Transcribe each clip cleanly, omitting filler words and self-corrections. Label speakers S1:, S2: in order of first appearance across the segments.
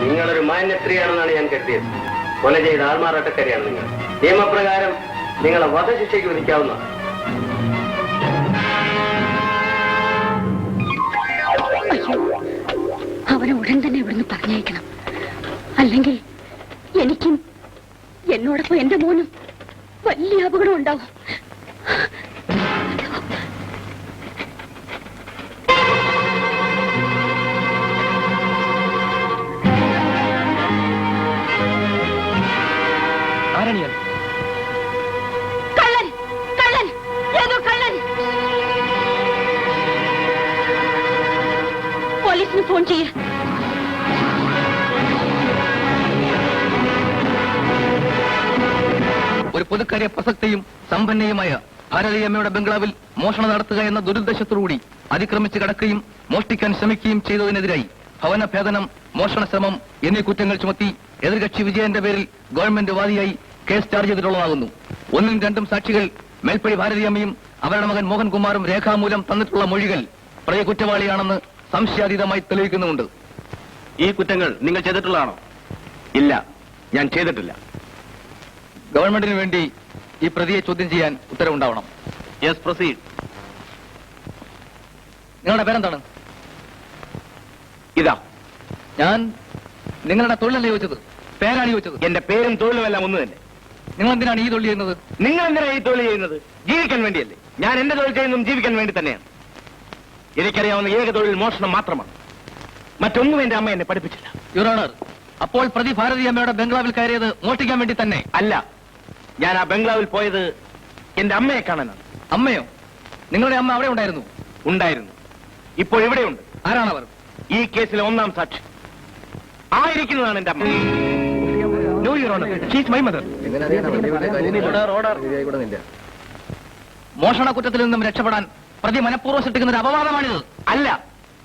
S1: നിങ്ങളൊരു മാന്യസ്ത്രീയാണെന്നാണ് ഞാൻ കരുതിയത്. കൊല ചെയ്ത ആൾമാറാട്ടക്കാരിയാണ് നിങ്ങൾ. നിയമപ്രകാരം നിങ്ങളെ വധശിക്ഷയ്ക്ക് വിധിക്കാവുന്ന.
S2: അവനെ ഉടൻ തന്നെ ഇവിടുന്ന് പറഞ്ഞയക്കണം. അല്ലെങ്കിൽ എനിക്കും എന്നോടൊപ്പം എന്റെ മോനും വലിയ അപകടം ഉണ്ടാവും. കള്ളൻ, കള്ളൻ, ഏതോ കള്ളൻ. പോലീസിന് ഫോൺ ചെയ്യ.
S3: ഒരു പൊതുക്കാര്യ പ്രസക്തിയും സമ്പന്നയുമായ ഭാരതീയമ്മയുടെ ബംഗ്ലാവിൽ മോഷണം നടത്തുക എന്ന ദുരുദ്ദേശത്തോടുകൂടി അതിക്രമിച്ച് കടക്കുകയും മോഷ്ടിക്കാൻ ശ്രമിക്കുകയും ചെയ്തതിനെതിരായി ഭവനഭേദനം, മോഷണ ശ്രമം എന്നീ കുറ്റങ്ങൾ ചുമത്തി എതിർകക്ഷി വിജയന്റെ പേരിൽ ഗവൺമെന്റ് വാദിയായി കേസ് ചാർജ് ചെയ്തിട്ടുള്ളതാകുന്നു. 1ഉം 2ഉം സാക്ഷികൾ മേൽപ്പടി ഭാരതീയമ്മയും അവരുടെ മകൻ മോഹൻകുമാറും രേഖാമൂലം തന്നിട്ടുള്ള മൊഴികൾ പ്രതി കുറ്റവാളിയാണെന്ന് സംശയാതീതമായി തെളിയിക്കുന്നുമുണ്ട്.
S1: ഈ കുറ്റങ്ങൾ നിങ്ങൾ ചെയ്തിട്ടുള്ളതാണോ? ഇല്ല, ഞാൻ ചെയ്തിട്ടില്ല.
S3: ഗവൺമെന്റിന് വേണ്ടി ഈ പ്രതിയെ ചോദ്യം ചെയ്യാൻ ഉത്തരവുണ്ടാവണം.
S1: Yes, proceed.
S3: നിങ്ങളുടെ പേരെന്താണ്?
S1: ഇതാ.
S3: ഞാൻ നിങ്ങളുടെ തൊഴിലല്ലേ ചോദിച്ചത്? പേരാണ് ചോദിച്ചത്.
S1: എന്റെ പേരും തൊഴിലുമെല്ലാം ഒന്ന് തന്നെ.
S3: നിങ്ങൾ എന്തിനാണ് ഈ തൊഴിൽ ചെയ്യുന്നത്?
S1: നിങ്ങൾ എന്തിനാണ് ഈ തൊഴിൽ ചെയ്യുന്നത്? ജീവിക്കാൻ വേണ്ടിയല്ലേ. ഞാൻ എന്റെ തൊഴിൽ ചെയ്യുന്നതും ജീവിക്കാൻ വേണ്ടി തന്നെയാണ്. എനിക്കറിയാവുന്ന ഏക തൊഴിൽ മോഷണം മാത്രമാണ്. മറ്റൊന്നും എന്റെ അമ്മ എന്നെ പഠിപ്പിച്ചില്ല.
S3: യുവർ ഓണർ, അപ്പോൾ പ്രതി ഭാരതീയമ്മയുടെ ബംഗ്ലാവിൽ കയറിയത് മോഷ്ടിക്കാൻ വേണ്ടി തന്നെ
S1: അല്ല. ഞാൻ ആ ബംഗ്ലാവിൽ പോയത് എന്റെ അമ്മയെ കാണാനാണ്.
S3: അമ്മയോ? നിങ്ങളുടെ അമ്മ അവിടെ ഉണ്ടായിരുന്നു?
S1: ഉണ്ടായിരുന്നു. ഇപ്പോൾ ഇവിടെയുണ്ട്.
S3: ആരാണവർ?
S1: ഈ കേസിലെ 1ാം സാക്ഷി ആയിരിക്കുന്നതാണ് എന്റെ അമ്മ.
S3: No your honour, she is my mother. മോഷണ കുറ്റത്തിൽ നിന്നും രക്ഷപ്പെടാൻ പ്രതി മനഃപൂർവ്വം സൃഷ്ടിക്കുന്ന ഒരു അപവാദമാണിത്.
S1: അല്ല,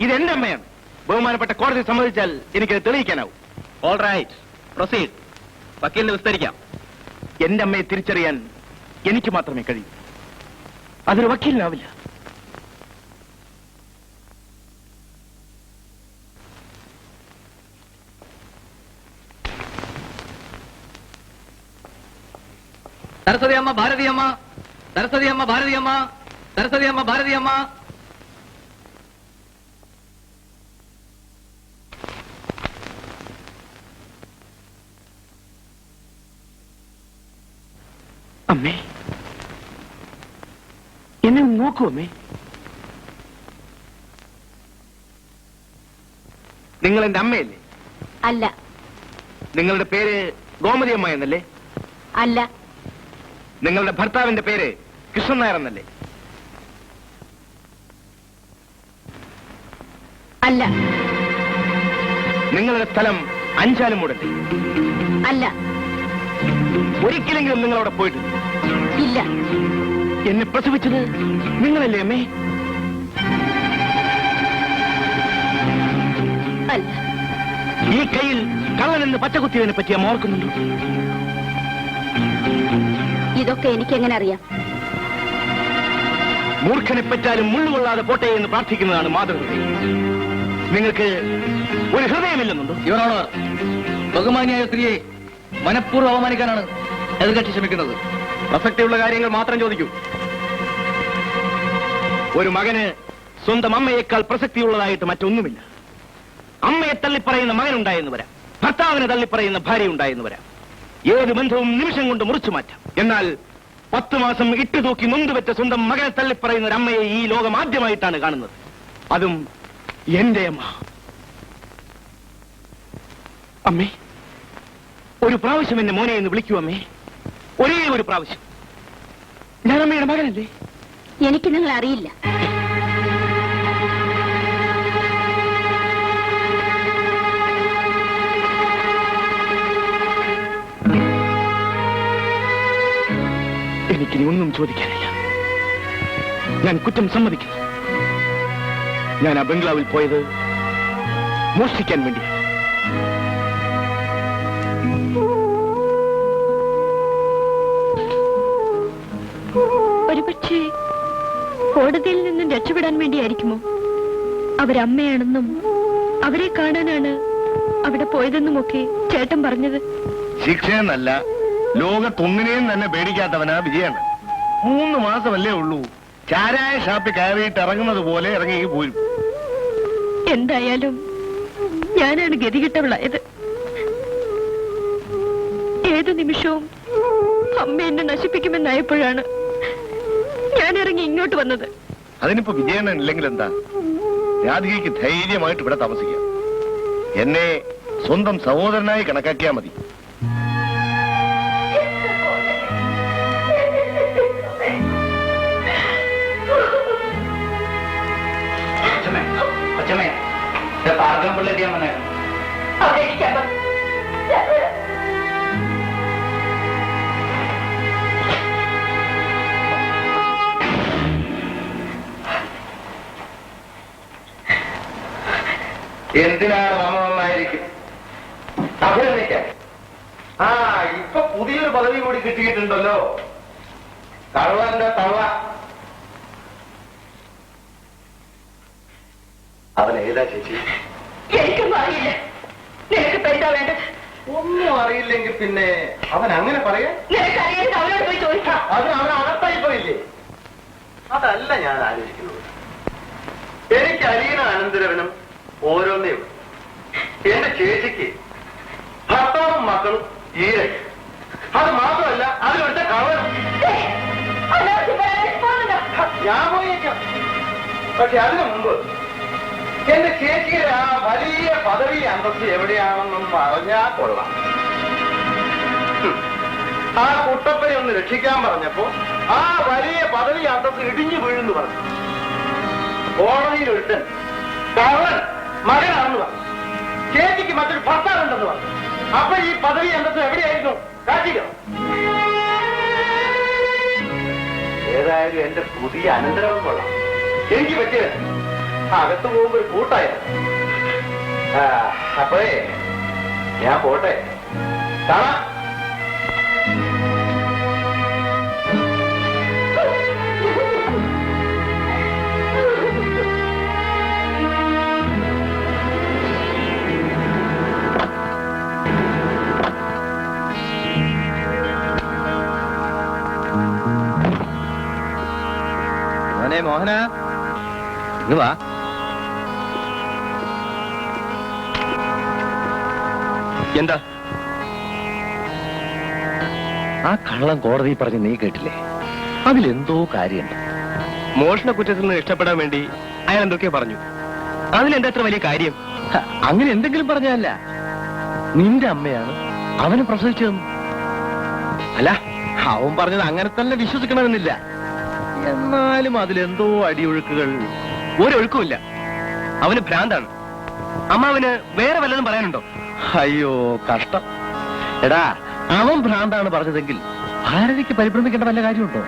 S1: ഇത് എന്റെ അമ്മയാണ്. ബഹുമാനപ്പെട്ട കോടതി സമ്മതിച്ചാൽ എനിക്കത് തെളിയിക്കാനാവും. All right, proceed. വക്കീലിന് വിസ്തരിക്കാം. എന്റെ അമ്മയെ തിരിച്ചറിയാൻ എനിക്ക് മാത്രമേ കഴിയൂ. അതൊരു വക്കീലിനാവില്ല.
S3: സരസ്വതിയമ്മ ഭാരതീയമ്മ, സരസ്വതിയമ്മ ഭാരതീയമ്മ, സരസ്വതിയമ്മ ഭാരതീയമ്മ.
S1: അമ്മേ, എന്നെ നോക്കൂ അമ്മേ. നിങ്ങൾ എന്റെ അമ്മയല്ലേ?
S2: അല്ല.
S1: നിങ്ങളുടെ പേര് ഗോമതി അമ്മ എന്നല്ലേ?
S2: അല്ല.
S1: നിങ്ങളുടെ ഭർത്താവിന്റെ പേര് കൃഷ്ണൻ നായർ എന്നല്ലേ?
S2: അല്ല.
S1: നിങ്ങളുടെ സ്ഥലം അഞ്ചാലുമൂടല്ലേ?
S2: അല്ല.
S1: ഒരിക്കലെങ്കിലും നിങ്ങളവിടെ പോയിട്ടില്ല?
S2: ഇല്ല.
S1: എന്നെ പ്രസവിച്ചത് നിങ്ങളല്ലേ അമ്മേ?
S2: അല്ല.
S1: ഈ കയ്യിൽ കള്ളൻ എന്ന് പച്ചകുത്തിയതിനെ പറ്റി അമ്മ ഓർക്കുന്നുണ്ടോ?
S2: ഇതൊക്കെ എനിക്കെങ്ങനെ അറിയാം?
S1: മൂർഖനെ പറ്റാലും മുള്ളുകൊള്ളാതെ പോട്ടെ എന്ന് പ്രാർത്ഥിക്കുന്നതാണ് മാതൃഹൃദയം. നിങ്ങൾക്ക് ഒരു ഹൃദയമില്ലെന്നുണ്ടോ?
S3: യുവർ ഓണർ, ബഹുമാനിയായ സ്ത്രീയെ മനഃപൂർവ്വം അവമാനിക്കാനാണ് എതിർകക്ഷി ശ്രമിക്കുന്നത്.
S1: പ്രസക്തിയുള്ള കാര്യങ്ങൾ മാത്രം ചോദിക്കൂ. ഒരു മകന് സ്വന്തം അമ്മയേക്കാൾ പ്രസക്തിയുള്ളതായിട്ട് മറ്റൊന്നുമില്ല. അമ്മയെ തള്ളിപ്പറയുന്ന മകനുണ്ടായെന്ന് വരാം, ഭർത്താവിനെ തള്ളിപ്പറയുന്ന ഭാര്യ ഉണ്ടായെന്ന് വരാം. ഏത് ബന്ധവും നിമിഷം കൊണ്ട് മുറിച്ചു മാറ്റാം. എന്നാൽ 10 മാസം ഇട്ടുതൂക്കി നൊന്തുവെച്ച സ്വന്തം മകനെ തള്ളിപ്പറയുന്ന ഒരു അമ്മയെ ഈ ലോകം ആദ്യമായിട്ടാണ് കാണുന്നത്. അതും എന്റെ അമ്മ. അമ്മേ, ഒരു പ്രാവശ്യം എന്നെ മോനെ എന്ന് വിളിക്കൂ അമ്മേ. ഒരേ ഒരു പ്രാവശ്യം. ഞാൻ അമ്മയുടെ മകനല്ലേ?
S2: എനിക്ക് നിങ്ങൾ അറിയില്ല.
S1: എനിക്കിനി ഒന്നും ചോദിക്കാനില്ല. ഞാൻ കുറ്റം സമ്മതിക്കുന്നു. ഞാൻ ആ ബംഗ്ലാവിൽ പോയത് മോഷ്ടിക്കാൻ വേണ്ടിയാണ്.
S2: ഒരുപക്ഷെ കോടതിയിൽ നിന്നും രക്ഷപ്പെടാൻ വേണ്ടിയായിരിക്കുമോ? അവരമ്മയാണെന്നും അവരെ കാണാനാണ് അവിടെ പോയതെന്നുമൊക്കെ ചേട്ടൻ പറഞ്ഞത്.
S4: ശിക്ഷയെന്നല്ല, ലോകത്തൊന്നിനെയും തന്നെ പേടിക്കാത്തവനാ വിജയാണ്. 3 മാസമല്ലേ ഉള്ളൂ. ചാരായ ഷാപ്പിൽ കയറിയിട്ട് ഇറങ്ങുന്നത് പോലെ ഇറങ്ങി പോരും.
S2: എന്തായാലും ഞാനാണ് ഗതികെട്ടവളായത്. ഏതു നിമിഷവും അമ്മ എന്നെ നശിപ്പിക്കുമെന്നായപ്പോഴാണ് ഞാൻ ഇറങ്ങി ഇങ്ങോട്ട് വന്നത്.
S4: അതിനിപ്പോ വിജയണ്ണൻ ഇല്ലെങ്കിൽ എന്താ? രാധികയ്ക്ക് ധൈര്യമായിട്ട് ഇവിടെ താമസിക്കാം. എന്നെ സ്വന്തം സഹോദരനായി കണക്കാക്കിയാ മതി.
S5: എന്തിനാണ് മാമ നന്നായിരിക്കും അഭിനന്ദിക്കാൻ? ഇപ്പൊ പുതിയൊരു പദവി കൂടി കിട്ടിയിട്ടുണ്ടല്ലോ, കള്ളന്റെ തള്ള. അവൻ ഏതാ ചേച്ചി?
S2: എനിക്കൊന്നും അറിയില്ല. നിനക്ക് എന്താ വേണ്ടത്?
S5: ഒന്നും അറിയില്ലെങ്കിൽ പിന്നെ അവൻ അങ്ങനെ പറയാ?
S2: നിനക്കറിയാൻ അവനോട് പോയി ചോദിക്കാം.
S5: അത് അവൻ അകത്തായി പോയില്ലേ? അതല്ല ഞാൻ ആലോചിക്കുന്നത്. എനിക്ക് അരിയണ അനന്തരവനും ഓരോന്നേ ഉള്ളൂ. എന്റെ ചേച്ചിക്ക് ഭർത്താവും മക്കളും ഈരെ. അത് മാത്രമല്ല, അതിലൊരുത്ത കവറും. ഞാൻ പോയേക്കാം. പക്ഷെ അതിനു മുമ്പ് എന്റെ ചേച്ചിയുടെ ആ വലിയ പദവി അന്തസ്സ് എവിടെയാണെന്നും പറഞ്ഞാ കൊള്ളാം. ആ കുട്ടപ്പനെ ഒന്ന് രക്ഷിക്കാൻ പറഞ്ഞപ്പോ ആ വലിയ പദവി അന്തസ്സ് ഇടിഞ്ഞു വീഴുന്നു പറഞ്ഞു. കോടതിയിൽ ഒരുത്തൻ കവൻ മകനാണെന്ന് പറഞ്ഞു. ചേച്ചിക്ക് മറ്റൊരു ഭർത്താവുണ്ടെന്ന് പറഞ്ഞു. അപ്പൊ ഈ പദവി അന്തസ്സ് എവിടെയായിരുന്നു? കാട്ടിക്കോ. ഏതായാലും എന്റെ പുതിയ അനന്തരവും കൊള്ളാം. എനിക്ക് പറ്റിയത് അകത്ത് പോകുമ്പോ ഒരു കൂട്ടായ. അപ്പോഴേ ഞാൻ പോട്ടെ, കാണാം.
S3: മോഹന, ഇങ്ങ് വാ.
S1: എന്താ?
S4: ആ കള്ളം കോടതി പറഞ്ഞ് നീ കേട്ടില്ലേ? അതിലെന്തോ കാര്യമുണ്ട്.
S1: മോഷണ കുറ്റത്തിൽ നിന്ന് രക്ഷപ്പെടാൻ വേണ്ടി അയാൾ എന്തൊക്കെയോ പറഞ്ഞു. അതിലെന്താ അത്ര വലിയ കാര്യം?
S4: അങ്ങനെ എന്തെങ്കിലും പറഞ്ഞല്ല. നിന്റെ അമ്മയാണ് അവന് പ്രസവിച്ചതെന്ന്. അല്ല, അവൻ പറഞ്ഞത് അങ്ങനെ തന്നെ വിശ്വസിക്കണമെന്നില്ല. എന്നാലും അതിലെന്തോ അടിയൊഴുക്കുകൾ.
S1: ഒരൊഴുക്കുമില്ല. അവന് ഭ്രാന്താണ്. അമ്മാവന് വേറെ വല്ലതും പറയാനുണ്ടോ?
S4: അയ്യോ കഷ്ടം. എടാ, അവൻ ഭ്രാന്താണ് പറഞ്ഞതെങ്കിൽ ഭാരതിക്ക് പരിഭ്രമിക്കേണ്ട വല്ല കാര്യമുണ്ടോ?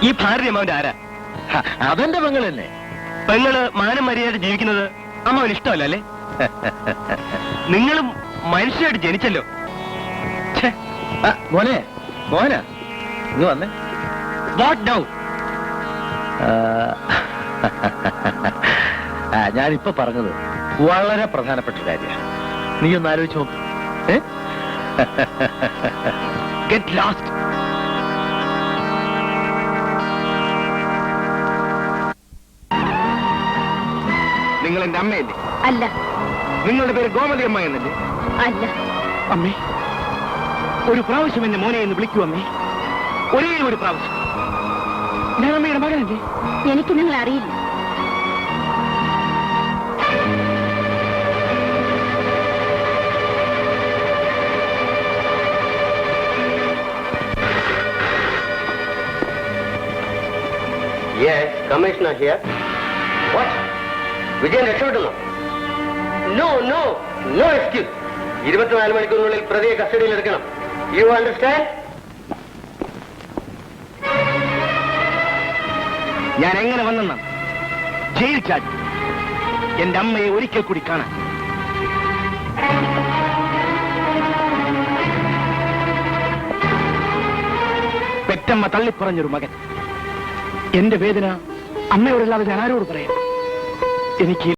S1: ഈ ഭാരതി അമ്മാവന്റെ ആരാ?
S4: അതെന്റെ പെങ്ങൾ തന്നെ.
S1: പെങ്ങള് മാനം മര്യാദ ജീവിക്കുന്നത് അമ്മാവന് ഇഷ്ടമല്ല അല്ലേ? നിങ്ങളും മനുഷ്യരായിട്ട് ജനിച്ചല്ലോ.
S4: മോനെ, മോനാ ഇങ്ങ് വന്നേ.
S1: What now?
S4: ഞാനിപ്പോ പറഞ്ഞത് വളരെ പ്രധാനപ്പെട്ട കാര്യമാണ്. നീ ഒന്ന് ആലോചിച്ച് നോക്ക്.
S1: Get last. നിങ്ങൾ എന്റെ അമ്മയല്ലേ?
S2: അല്ല.
S1: നിങ്ങളുടെ പേര് ഗോമതി അമ്മ എന്നല്ലേ?
S2: അല്ല.
S1: അമ്മേ, ഒരു പ്രാവശ്യം എന്റെ മോനെ എന്ന് വിളിക്കൂ അമ്മേ. ഒരേ ഒരു പ്രാവശ്യം. ഞാൻ അമ്മയുടെ മകനല്ലേ?
S2: എനിക്ക് നിങ്ങൾ അറിയില്ല.
S5: Yes, Commissioner here. What? Vijayan രക്ഷപ്പെട്ടല്ലോ? No, no, no excuse. 24 മണിക്കൂറിനുള്ളിൽ പ്രതിയെ കസ്റ്റഡിയിൽ എടുക്കണം. You understand?
S1: ഞാൻ എങ്ങനെ വന്നെന്നാണ്? ജയിൽ ചാടി എന്റെ അമ്മയെ ഒരിക്കൽ കൂടി കാണാൻ. പെറ്റമ്മ തള്ളിപ്പറഞ്ഞൊരു മകൻ. എന്റെ വേദന അമ്മയോടല്ലാതെ ഞാൻ ആരോട് പറയാം? എനിക്ക്